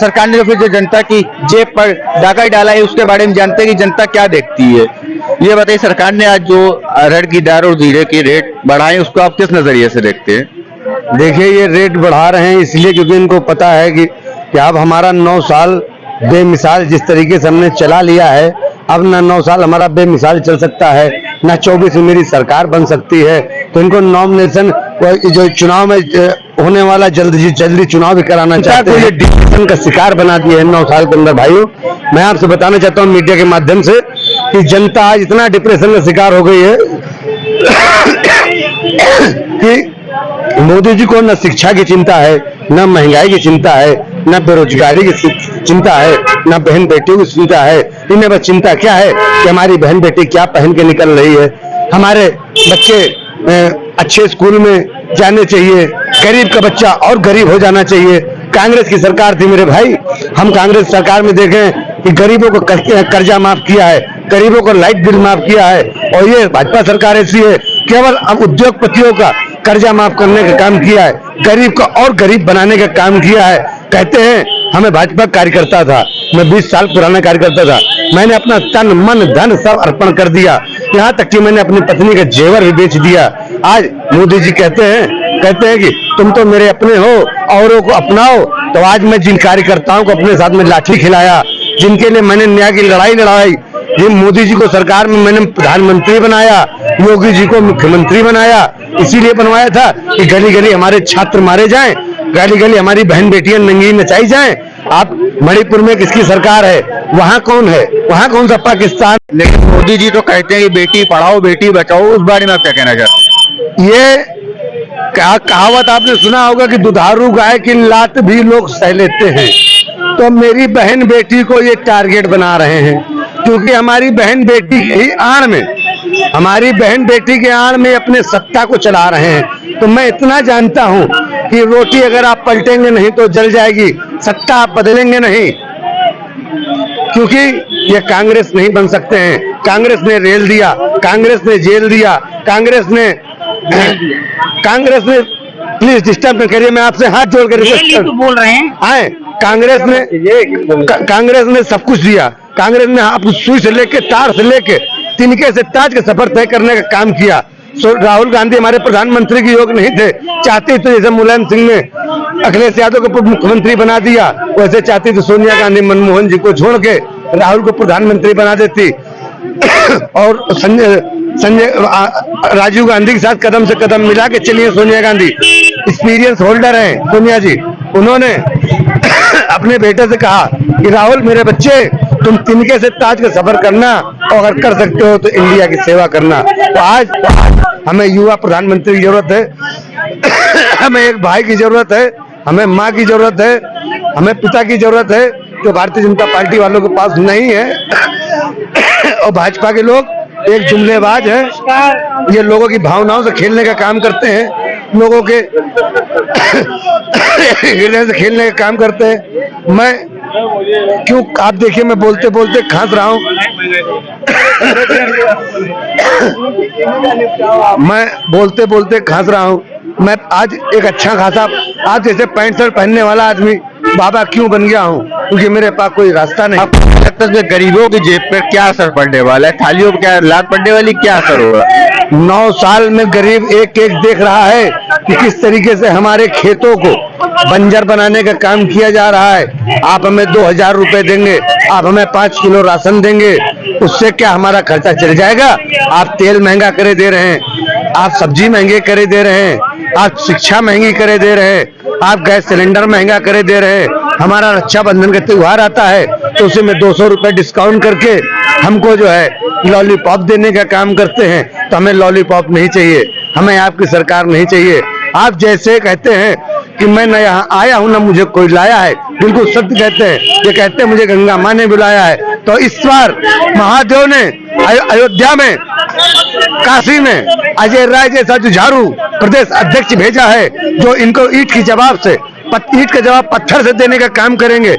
सरकार ने तो फिर जो जनता की जेब पर डाका डाला है उसके बारे में जानते हैं कि जनता क्या देखती है। ये बताइए, सरकार ने आज जो अरहर की दाल और जीरे के रेट बढ़ाए उसको आप किस नजरिए से देखते हैं? देखिए, ये रेट बढ़ा रहे हैं इसलिए क्योंकि इनको पता है कि अब हमारा 9 साल बेमिसाल जिस तरीके से हमने चला लिया है, अब ना 9 साल हमारा बेमिसाल चल सकता है, ना 24 में मेरी सरकार बन सकती है। तो इनको नॉमिनेशन जो चुनाव में होने वाला जल्दी चुनाव भी कराना चाहते हैं। डिप्रेशन का शिकार बना दिए हैं 9 साल के अंदर। भाइयों, मैं आपसे बताना चाहता हूँ मीडिया के माध्यम से कि जनता आज इतना डिप्रेशन का शिकार हो गई है कि मोदी जी को न शिक्षा की चिंता है, न महंगाई की चिंता है, न बेरोजगारी की चिंता है, न बहन बेटियों की चिंता है। इन्हें बस चिंता क्या है कि हमारी बहन बेटी क्या पहन के निकल रही है, हमारे बच्चे अच्छे स्कूल में जाने चाहिए, गरीब का बच्चा और गरीब हो जाना चाहिए। कांग्रेस की सरकार थी मेरे भाई, हम कांग्रेस सरकार में देखें कि गरीबों को कर्जा माफ किया है, गरीबों को लाइट बिल माफ किया है। और ये भाजपा सरकार ऐसी है केवल अब उद्योगपतियों का कर्जा माफ करने का काम किया है, गरीब को और गरीब बनाने का काम किया है। कहते हैं हमें भाजपा कार्यकर्ता था, मैं 20 साल पुराना कार्यकर्ता था, मैंने अपना तन मन धन सब अर्पण कर दिया, यहाँ तक कि मैंने अपनी पत्नी का जेवर भी बेच दिया। आज मोदी जी कहते हैं कि तुम तो मेरे अपने हो, औरों को अपनाओ। तो आज मैं जिन कार्यकर्ताओं को अपने साथ में लाठी खिलाया, जिनके लिए मैंने न्याय की लड़ाई लड़ाई, जिन मोदी जी को सरकार में मैंने प्रधानमंत्री बनाया, योगी जी को मुख्यमंत्री बनाया, इसीलिए बनवाया था कि गली गली हमारे छात्र मारे जाएं, गली गली हमारी बहन बेटियां नंगी नचाई जाएं। आप मणिपुर में किसकी सरकार है, वहाँ कौन है, वहाँ कौन सा पाकिस्तान? लेकिन मोदी जी तो कहते हैं कि बेटी पढ़ाओ बेटी बचाओ, उस बारे में आप क्या कहना चाहते हैं? ये कहावत आपने सुना होगा कि दुधारू गाय की लात भी लोग सह लेते हैं। तो मेरी बहन बेटी को ये टारगेट बना रहे हैं क्योंकि हमारी बहन बेटी की आड़ में, हमारी बहन बेटी के आड़ में अपने सत्ता को चला रहे हैं। तो मैं इतना जानता हूं कि रोटी अगर आप पलटेंगे नहीं तो जल जाएगी, सत्ता आप बदलेंगे नहीं, क्योंकि ये कांग्रेस नहीं बन सकते हैं। कांग्रेस ने रेल दिया, कांग्रेस ने जेल दिया, कांग्रेस ने प्लीज डिस्टर्ब न करिए, मैं आपसे हाथ जोड़ कर बोल रहे हैं आए। कांग्रेस ने सब कुछ दिया, कांग्रेस ने आप सुई से लेके तार से लेके तिनके से ताज का सफर तय करने का काम किया। राहुल गांधी हमारे प्रधानमंत्री के योग नहीं थे, चाहते तो जैसे मुलायम सिंह ने अखिलेश यादव को मुख्यमंत्री बना दिया, वैसे चाहती तो सोनिया गांधी मनमोहन जी को छोड़ के राहुल को प्रधानमंत्री बना देती और संजय राजीव गांधी के साथ कदम से कदम मिला के चलिए। सोनिया गांधी एक्सपीरियंस होल्डर हैं, सोनिया जी, उन्होंने अपने बेटे से कहा कि राहुल मेरे बच्चे, तुम तिनके से ताज का सफर करना और अगर कर सकते हो तो इंडिया की सेवा करना। तो आज हमें युवा प्रधानमंत्री की जरूरत है, हमें एक भाई की जरूरत है, हमें माँ की जरूरत है, हमें पिता की जरूरत है, जो भारतीय जनता पार्टी वालों के पास नहीं है। और भाजपा के लोग एक जुमलेबाज है, ये लोगों की भावनाओं से खेलने का काम करते हैं, लोगों के हृदय से खेलने का काम करते हैं। मैं क्यों, आप देखिए मैं बोलते बोलते खांस रहा हूं मैं बोलते बोलते खांस रहा हूं। मैं आज एक अच्छा खासा, आज जैसे पैंट शर्ट पहनने वाला आदमी बाबा क्यों बन गया हूं, क्योंकि मेरे पास कोई रास्ता नहीं। आपको लगता है गरीबों की जेब पर क्या असर पड़ने वाला है, थालियों पर क्या लात पड़ने वाली, क्या असर होगा? 9 साल में गरीब एक एक देख रहा है कि किस तरीके से हमारे खेतों को बंजर बनाने का काम किया जा रहा है। आप हमें 2000 रुपए देंगे, आप हमें 5 किलो राशन देंगे, उससे क्या हमारा खर्चा चल जाएगा? आप तेल महंगा करे दे रहे हैं, आप सब्जी महंगे करे दे रहे हैं, आप शिक्षा महंगी करे दे रहे हैं, आप गैस सिलेंडर महंगा करे दे रहे हैं। हमारा रक्षाबंधन का त्योहार आता है तो उसी में 200 रुपए डिस्काउंट करके हमको जो है लॉलीपॉप देने का काम करते हैं। तो हमें लॉलीपॉप नहीं चाहिए, हमें आपकी सरकार नहीं चाहिए। आप जैसे कहते हैं कि मैं न यहाँ आया हूँ न मुझे कोई लाया है, बिल्कुल सत्य कहते हैं। ये कहते हैं मुझे गंगा माँ ने बुलाया है। तो इस बार महादेव ने अयोध्या में, काशी में अजय राय जैसा जुझारू प्रदेश अध्यक्ष भेजा है, जो इनको ईंट का जवाब पत्थर से देने का काम करेंगे।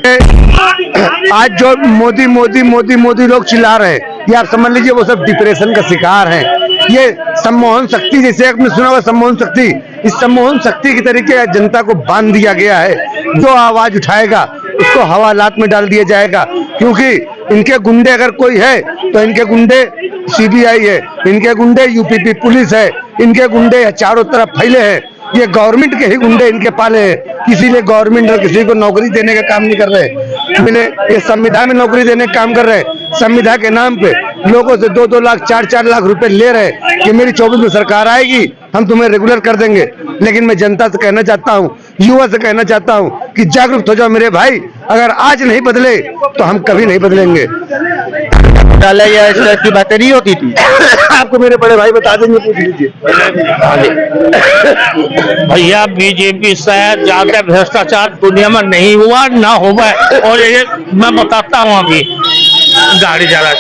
आज जो मोदी मोदी मोदी मोदी लोग चिल्ला रहे हैं, ये आप समझ लीजिए वो सब डिप्रेशन का शिकार हैं। ये सम्मोहन शक्ति, जैसे आपने सुना हुआ सम्मोहन शक्ति, इस सम्मोहन शक्ति के तरीके जनता को बांध दिया गया है। जो आवाज उठाएगा उसको हवालात में डाल दिया जाएगा, क्योंकि इनके गुंडे अगर कोई है तो इनके गुंडे सीबीआई है, इनके गुंडे यूपी पुलिस है, इनके गुंडे चारों तरफ फैले हैं। ये गवर्नमेंट के ही गुंडे इनके पाले हैं, किसी ने गवर्नमेंट और किसी को नौकरी देने का काम नहीं कर रहे। मिले ये संविधान में नौकरी देने का काम कर रहे हैं। संविधान के नाम पे लोगों से 2-2 लाख 4-4 लाख रुपए ले रहे हैं कि मेरी 24 में सरकार आएगी, हम तुम्हें रेगुलर कर देंगे। लेकिन मैं जनता से कहना चाहता हूँ, युवा से कहना चाहता हूँ कि जागरूक हो जाओ मेरे भाई, अगर आज नहीं बदले तो हम कभी नहीं बदलेंगे। डाला या इस तरह की बातें नहीं होती थी? आपको मेरे बड़े भाई बता देंगे, पूछ लीजिए। भैया बीजेपी से ज्यादा भ्रष्टाचार दुनिया में नहीं हुआ, ना होगा। और ये मैं बताता हूँ, अभी गाड़ी चला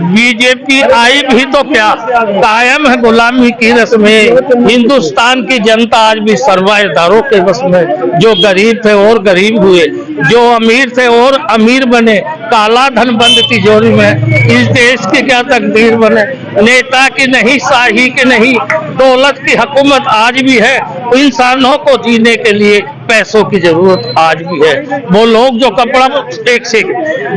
बीजेपी आई भी तो क्या, कायम है गुलामी की रस्में। हिंदुस्तान की जनता आज भी सरमाएदारों के बस में। जो गरीब थे और गरीब हुए, जो अमीर थे और अमीर बने। काला धन बंद तिजोरी में, इस देश की क्या तकदीर बने। नेता की नहीं, शाही की नहीं, दौलत की हुकूमत आज भी है। इंसानों को जीने के लिए पैसों की जरूरत आज भी है। वो लोग जो कपड़ा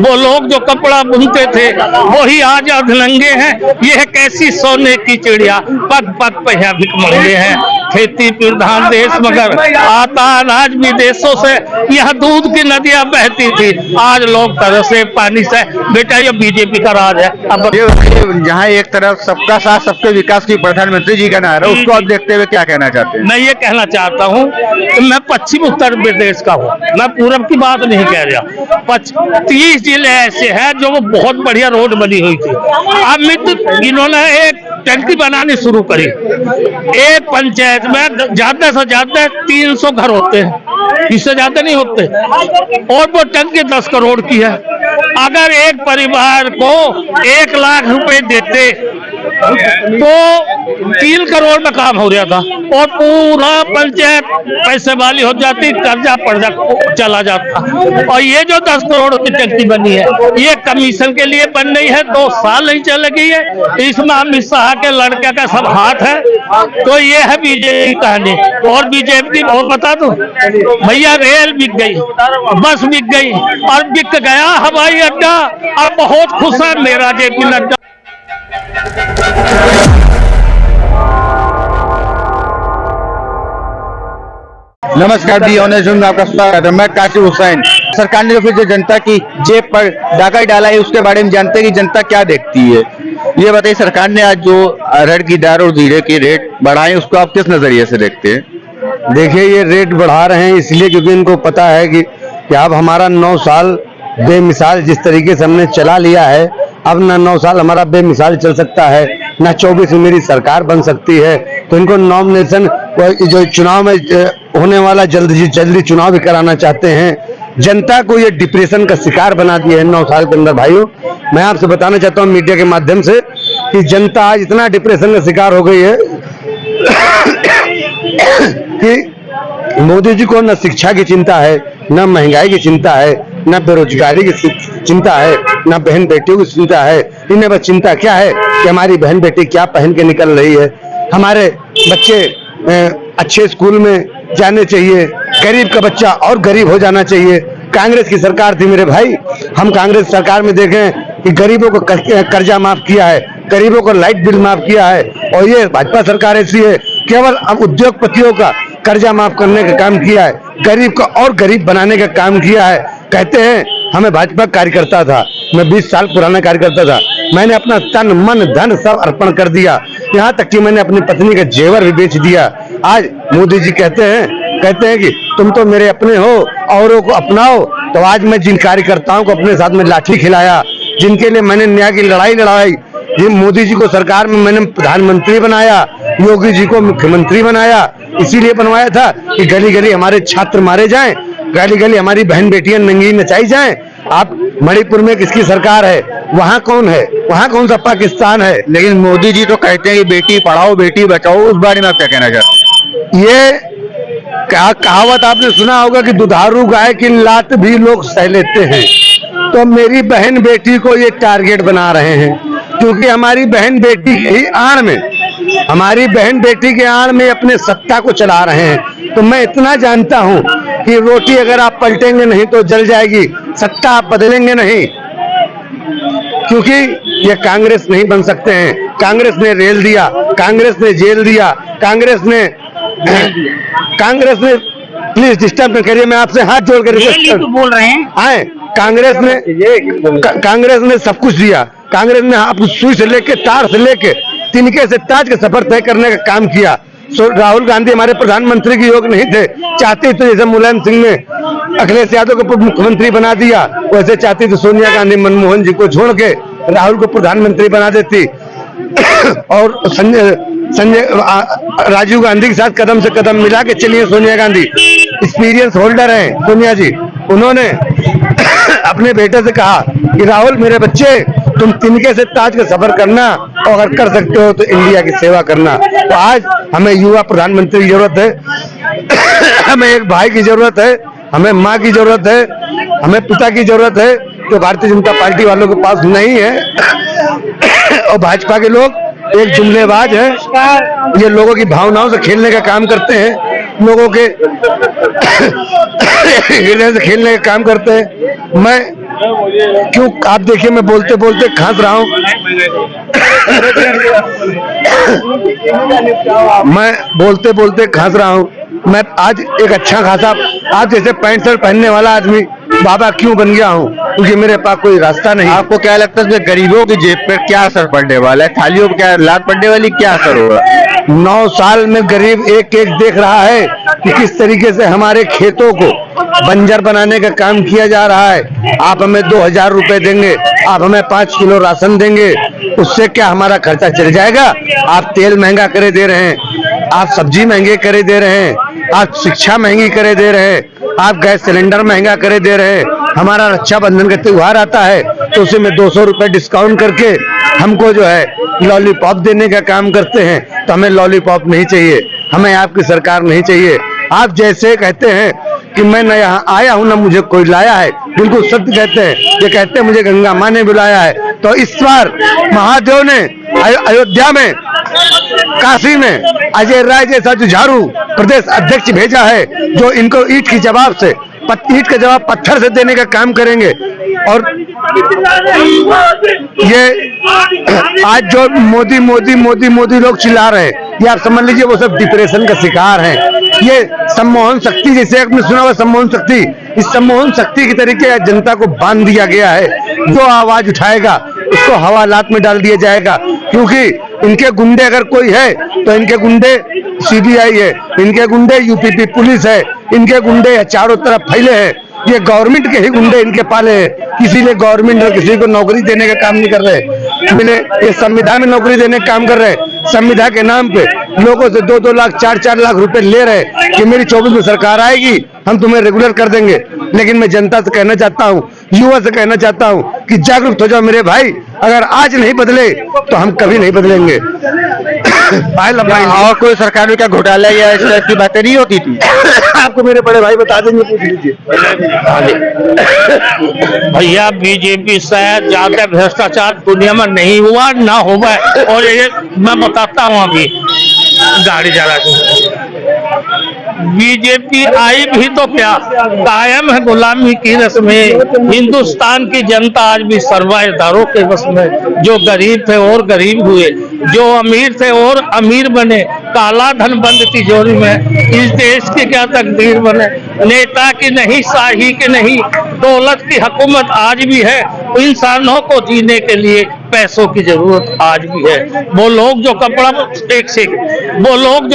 वो लोग जो कपड़ा बुनते थे वही आज अधलंगे हैं। यह कैसी सोने की चिड़िया, पग पग पे यहाँ भिख मंगे हैं। खेती प्रधान देश मगर आता अनाज विदेशों से। यह दूध की नदियां बहती थी, आज लोग तरसे पानी से। बेटा ये बीजेपी का राज है। अब जहाँ एक तरफ सबका साथ सबके विकास की प्रधानमंत्री जी का नारा है, उसको आप देखते हुए क्या कहना चाहते हैं? मैं ये कहना चाहता हूँ कि मैं पश्चिम उत्तर प्रदेश का हूँ, मैं पूरब की बात नहीं कह रहा। 30 जिले ऐसे हैं जो वो बहुत बढ़िया रोड बनी हुई थी। अमित इन्होंने एक टंकी बनानी शुरू करी। एक पंचायत में ज्यादा से ज्यादा 300 घर होते हैं, इससे ज्यादा नहीं होते। और वो टंकी 10 करोड़ की है। अगर एक परिवार को 1 लाख रुपए देते तो 3 करोड़ में काम हो रहा था और पूरा पंचायत पैसे वाली हो जाती, कर्जा पड़ चला जाता। और ये जो 10 करोड़ की टंकी बनी है, ये कमीशन के लिए बन रही है। 2 साल नहीं चलेगी है। इसमें अमित शाह के लड़के का सब हाथ है। तो ये है बीजेपी की कहानी। और बीजेपी की और बता दूं भैया, रेल बिक गई, बस बिक गई और बिक गया हवाई अड्डा। अब बहुत खुश है मेरा जेपी नड्डा। नमस्कार दी ऑनर जून में आपका स्वागत है। मैं काशिफ हुसैन। सरकार ने फिर जो जनता की जेब पर डाका डाला है, उसके बारे में जानते हैं कि जनता क्या देखती है। ये बताइए, सरकार ने आज जो अरहर की दाल और जीरे के रेट बढ़ाए, उसको आप किस नजरिए से देखते हैं? देखिए, ये रेट बढ़ा रहे हैं इसलिए क्योंकि इनको पता है कि अब हमारा 9 साल बेमिसाल जिस तरीके से हमने चला लिया है, अब ना 9 साल हमारा बेमिसाल चल सकता है, ना 24 में मेरी सरकार बन सकती है। तो इनको नॉमिनेशन जो चुनाव में होने वाला जल्दी चुनाव भी कराना चाहते हैं। जनता को ये डिप्रेशन का शिकार बना दिया है 9 साल के अंदर। भाइयों, मैं आपसे बताना चाहता हूँ मीडिया के माध्यम से कि जनता आज इतना डिप्रेशन का शिकार हो गई है कि मोदी जी को न शिक्षा की चिंता है, न महंगाई की चिंता है, न बेरोजगारी की चिंता है, न बहन बेटियों की चिंता है। इन्हें बस चिंता क्या है कि हमारी बहन बेटी क्या पहन के निकल रही है, हमारे बच्चे अच्छे स्कूल में जाने चाहिए, गरीब का बच्चा और गरीब हो जाना चाहिए। कांग्रेस की सरकार थी मेरे भाई, हम कांग्रेस सरकार में देखें कि गरीबों को कर्जा माफ किया है, गरीबों को लाइट बिल माफ किया है। और ये भाजपा सरकार ऐसी है, केवल उद्योगपतियों का कर्जा माफ करने का काम किया है, गरीब को और गरीब बनाने का काम किया है। कहते हैं हमें भाजपा कार्यकर्ता था, मैं 20 साल पुराना कार्यकर्ता था, मैंने अपना तन मन धन सब अर्पण कर दिया, यहाँ तक कि मैंने अपनी पत्नी का जेवर भी बेच दिया। आज मोदी जी कहते हैं कि तुम तो मेरे अपने हो, औरों को अपनाओ। तो आज मैं जिन कार्यकर्ताओं को अपने साथ में लाठी खिलाया, जिनके लिए मैंने न्याय की लड़ाई लड़ाई, जिन मोदी जी को सरकार में मैंने प्रधानमंत्री बनाया, योगी जी को मुख्यमंत्री बनाया, इसीलिए बनवाया था कि गली गली हमारे छात्र मारे जाएं, गली गली हमारी बहन बेटियां नंगी नचाई जाएं। आप मणिपुर में किसकी सरकार है, वहाँ कौन है, वहाँ कौन सा पाकिस्तान है? लेकिन मोदी जी तो कहते हैं कि बेटी पढ़ाओ बेटी बचाओ, उस बारे में आप क्या कहना चाहते हैं? ये कहावत आपने सुना होगा कि दुधारू गाय की लात भी लोग सह लेते हैं। तो मेरी बहन बेटी को ये टारगेट बना रहे हैं, क्योंकि हमारी बहन बेटी ही आड़ में, हमारी बहन बेटी के आड़ में अपने सत्ता को चला रहे हैं। तो मैं इतना जानता हूं कि रोटी अगर आप पलटेंगे नहीं तो जल जाएगी, सत्ता आप बदलेंगे नहीं, क्योंकि ये कांग्रेस नहीं बन सकते हैं। कांग्रेस ने रेल दिया, कांग्रेस ने जेल दिया, कांग्रेस ने प्लीज डिस्टर्ब न करिए, मैं आपसे हाथ जोड़ कर बोल रहे हैं। आए, कांग्रेस ने सब कुछ दिया। कांग्रेस ने आप सुई से लेके तार से लेके तिनके से ताज का सफर तय करने का काम किया। राहुल गांधी हमारे प्रधानमंत्री के योग्य नहीं थे, चाहते तो जैसे मुलायम सिंह ने अखिलेश यादव को मुख्यमंत्री बना दिया, वैसे चाहती तो सोनिया गांधी मनमोहन जी को छोड़ के राहुल को प्रधानमंत्री बना देती और संजय राजीव गांधी के साथ कदम से कदम मिला के चलिए। सोनिया गांधी एक्सपीरियंस होल्डर हैं, सोनिया जी, उन्होंने अपने बेटे से कहा कि राहुल मेरे बच्चे, तुम तिनके से ताज का सफर करना और अगर कर सकते हो तो इंडिया की सेवा करना। तो आज हमें युवा प्रधानमंत्री की जरूरत है, हमें एक भाई की जरूरत है, हमें माँ की जरूरत है, हमें पिता की जरूरत है, जो भारतीय जनता पार्टी वालों के पास नहीं है। और भाजपा के लोग एक जुमलेबाज है, ये लोगों की भावनाओं से खेलने का काम करते हैं, लोगों के हृदय से खेलने का काम करते हैं। मैं क्यों, आप देखिए मैं बोलते बोलते खांस रहा हूं, मैं बोलते बोलते खांस रहा हूं। मैं आज एक अच्छा खासा, आज जैसे पैंट शर्ट पहनने वाला आदमी बाबा क्यों बन गया हूँ, क्योंकि मेरे पास कोई रास्ता नहीं। आपको क्या लगता है गरीबों की जेब पर क्या असर पड़ने वाला है? थालियों पर क्या लात पड़ने वाली, क्या असर होगा? 9 साल में गरीब एक एक देख रहा है कि किस तरीके से हमारे खेतों को बंजर बनाने का काम किया जा रहा है। आप हमें 2000 रुपए देंगे, आप हमें 5 किलो राशन देंगे, उससे क्या हमारा खर्चा चल जाएगा? आप तेल महंगा करे दे रहे हैं, आप सब्जी महंगे करे दे रहे हैं, आप शिक्षा महंगी करे दे रहे हैं, आप गैस सिलेंडर महंगा करे दे रहे हैं। हमारा रक्षाबंधन का त्योहार आता है तो उसी में 200 रुपए डिस्काउंट करके हमको जो है लॉलीपॉप देने का काम करते हैं। तो हमें लॉलीपॉप नहीं चाहिए, हमें आपकी सरकार नहीं चाहिए। आप जैसे कहते हैं कि मैं न यहाँ आया हूँ न मुझे कोई लाया है, बिल्कुल सत्य कहते हैं। ये कहते हैं मुझे गंगा माँ ने बुलाया है, तो इस बार महादेव ने अयोध्या में, काशी में अजय राय जैसा जुझारू प्रदेश अध्यक्ष भेजा है, जो इनको ईंट का जवाब पत्थर से देने का काम करेंगे। और ये आज जो मोदी मोदी मोदी मोदी लोग चिल्ला रहे हैं, ये आप समझ लीजिए वो सब डिप्रेशन का शिकार हैं। ये सम्मोहन शक्ति, जैसे आपने सुना हुआ सम्मोहन शक्ति, इस सम्मोहन शक्ति के तरीके जनता को बांध दिया गया है। जो आवाज उठाएगा उसको हवालात में डाल दिया जाएगा, क्योंकि इनके गुंडे अगर कोई है तो इनके गुंडे सीबीआई है, इनके गुंडे यूपीपी पुलिस है, इनके गुंडे चारों तरफ फैले हैं। ये गवर्नमेंट के ही गुंडे इनके पाले हैं, किसी ने गवर्नमेंट और किसी को नौकरी देने का काम नहीं कर रहे। ये संविधान में नौकरी देने का काम कर रहे हैं, संविधान के नाम पे लोगों से 2-2 लाख 4-4 लाख रुपए ले रहे कि मेरी 24 में सरकार आएगी, हम तुम्हें रेगुलर कर देंगे। लेकिन मैं जनता से कहना चाहता हूँ, युवा से कहना चाहता हूँ कि जागरूक हो जाओ मेरे भाई, अगर आज नहीं बदले तो हम कभी नहीं बदलेंगे। और कोई सरकार में क्या घोटाला या इस तरह की बातें नहीं होती थी? आपको मेरे बड़े भाई बता देंगे, पूछ लीजिए। भैया बीजेपी शायद ज्यादा भ्रष्टाचार दुनिया में नहीं हुआ ना होगा। और ये मैं बताता हूँ, अभी गाड़ी चला बीजेपी आई भी तो क्या, कायम है गुलामी की रस्में। हिंदुस्तान की जनता आज भी सरमाएदारों के बस में। जो गरीब थे और गरीब हुए, जो अमीर थे और अमीर बने, काला धन बंद तिजोरी में। इस देश की क्या तकदीर बने, नेता की नहीं, शाही की नहीं, दौलत की हुकूमत आज भी है। इंसानों को जीने के लिए पैसों की जरूरत आज भी है। वो लोग जो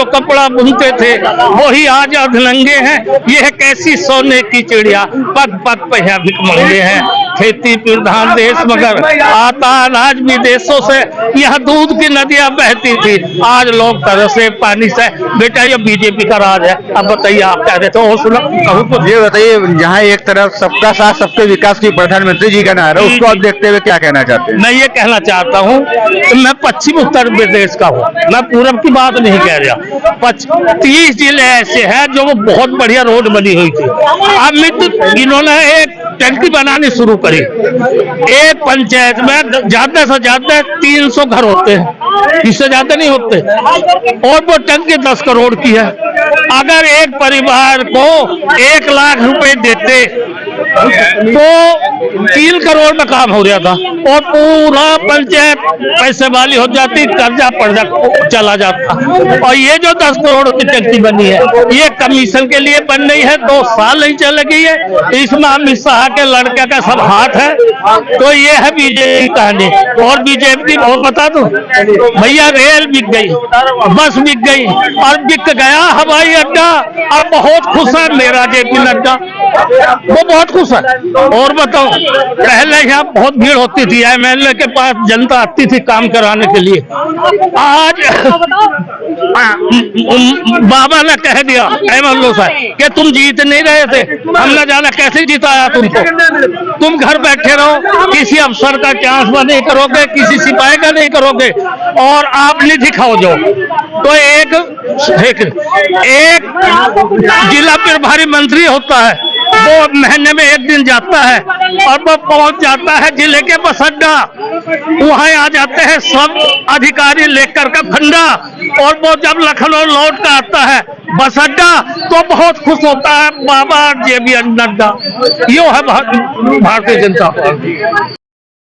कपड़ा बुनते थे वही आज अधलंगे हैं। यह कैसी सोने की चिड़िया, पग पग पे यहाँ भिख मंगे हैं। खेती प्रधान देश मगर आता अनाज विदेशों से, यह दूध की नदियां बहती थी, आज लोग तरसे पानी से। बेटा ये बीजेपी का राज है। अब बताइए, आप कह रहे थे और सुनो, ये बताइए, जहाँ एक तरफ सबका साथ सबके विकास की प्रधानमंत्री जी का नारा है, उसको आप देखते हुए क्या कहना चाहते हैं? मैं ये कहना चाहता हूँ कि मैं पश्चिम उत्तर प्रदेश का हूँ, मैं पूरब की बात नहीं कह रहा। 30 जिले ऐसे हैं जो वो बहुत बढ़िया रोड बनी हुई थी। अब इन्होंने एक टंकी बनानी शुरू करी। एक पंचायत में ज्यादा से ज्यादा 300 घर होते हैं, इससे ज्यादा नहीं होते। और वो टंकी 10 करोड़ की है। अगर एक परिवार को 1 लाख रुपए देते तो 3 करोड़ में काम हो रहा था और पूरा पंचायत पैसे वाली हो जाती, कर्जा पर्जा चला जाता। और ये जो 10 करोड़ की टंकी बनी है, ये कमीशन के लिए बन रही है, 2 साल नहीं चलेगी है। इसमें अमित शाह के लड़के का सब हाथ है। तो ये है बीजेपी की कहानी। और बीजेपी की बहुत बता दूं भैया, रेल बिक गई, बस बिक गई और बिक गया हवाई अड्डा। अब बहुत खुश है मेरा जेपी नड्डा, वो बहुत खुश है। और बताओ, पहले यहाँ बहुत भीड़ होती थी, एमएलए के पास जनता आती थी काम कराने के लिए। आज बाबा ने कह दिया एमएलए साहब कि तुम जीत नहीं रहे थे, हमने जाना कैसे जिताया तुमको। तुम घर बैठे रहो, किसी अफसर का चांसवा नहीं करोगे, किसी सिपाही का नहीं करोगे और आप नहीं दिखाओ जो। तो एक जिला प्रभारी मंत्री होता है, वो महीने में 1 दिन जाता है और वो पहुंच जाता है जिले के बस अड्डा। वहां आ जाते हैं सब अधिकारी लेकर का फंडा, और वो जब लखनऊ लौट कर आता है बस अड्डा तो बहुत खुश होता है बाबा जेपी नड्डा। यो है भारतीय जनता पार्टी।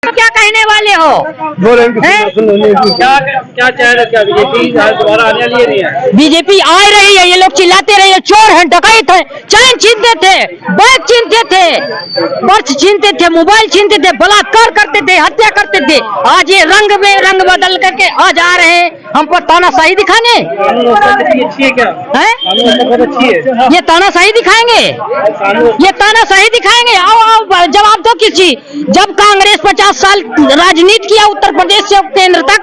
क्या कहने वाले हो? क्या चाह रहे? क्या बीजेपी दोबारा आने वाली है? बीजेपी आ रही है, ये लोग चिल्लाते रहे चोर हैं, डकैत हैं, चैन छीनते थे, बैग छीनते थे, पर्स छीनते थे, मोबाइल छीनते थे, बलात्कार करते थे, हत्या करते थे। आज ये रंग में रंग बदल करके आज आ रहे हैं हम पर तानाशाही दिखाने। अच्छी है क्या? बहुत अच्छी है। ये तानाशाही दिखाएंगे, ये तानाशाही दिखाएंगे। आओ जवाब दो किसी। जब कांग्रेस 50 साल राजनीति किया उत्तर प्रदेश से केंद्र तक,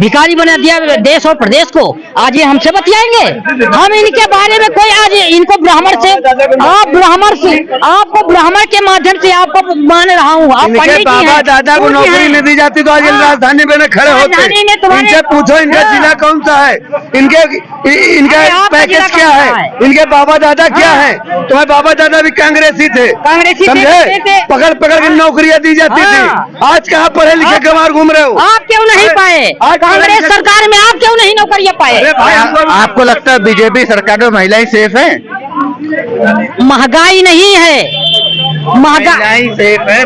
भिखारी बना दिया देश और प्रदेश को, आज ये हमसे बतियाएंगे। हम इनके बारे में कोई आज इनको ब्राह्मण से, आपको ब्राह्मण के माध्यम से आपको मान रहा हूँ। आप पंडित बाबा दादा को नौकरी नहीं दी जाती तो आज राजधानी में खड़े होते। इनसे पूछो इनका जिला कौन सा है, इनका पैकेज क्या है, इनके बाबा दादा क्या है। तुम्हारे बाबा दादा भी कांग्रेसी थे, समझे? पकड़ पकड़ के नौकरियां दी जाती थी। आज कहाँ पढ़े लिखे गंवार घूम रहे हो? आप क्यों नहीं पाए? कांग्रेस सरकार में आप क्यों नहीं नौकरियां पाए? आपको लगता है बीजेपी सरकार में महिलाएं सेफ हैं? महंगाई नहीं है, महिलाएं सेफ है,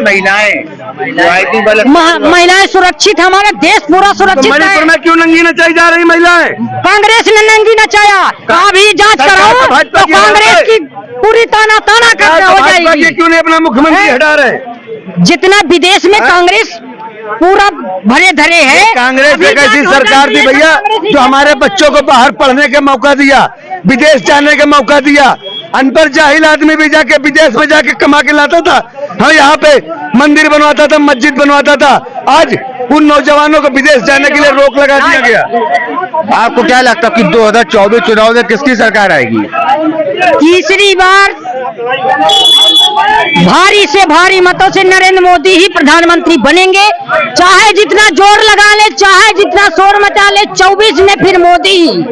महिलाएं सुरक्षित, हमारा देश पूरा सुरक्षित है। मणिपुर में क्यों नंगी नचाई जा रही महिलाएं? कांग्रेस ने नंगी नचाया। अभी जांच कराओ तो कांग्रेस की पूरी ताना करके हो जाएगी। क्यों नहीं अपना मुख्यमंत्री हटा रहे? जितना विदेश में कांग्रेस पूरा भरे धरे है। कांग्रेस एक ऐसी सरकार थी भैया जो हमारे बच्चों को बाहर पढ़ने का मौका दिया, विदेश जाने का मौका दिया। अनपढ़ जाहिल आदमी भी जाके विदेश में जाके कमा के लाता था, हाँ यहाँ पे मंदिर बनवाता था, मस्जिद बनवाता था। आज उन नौजवानों को विदेश जाने के लिए रोक लगा दिया गया। आपको क्या लगता है कि 2024 चुनाव में किसकी सरकार आएगी? तीसरी बार भारी से भारी मतों से नरेंद्र मोदी ही प्रधानमंत्री बनेंगे। चाहे जितना जोर लगा ले, चाहे जितना शोर मचा ले, 24 में फिर मोदी ही।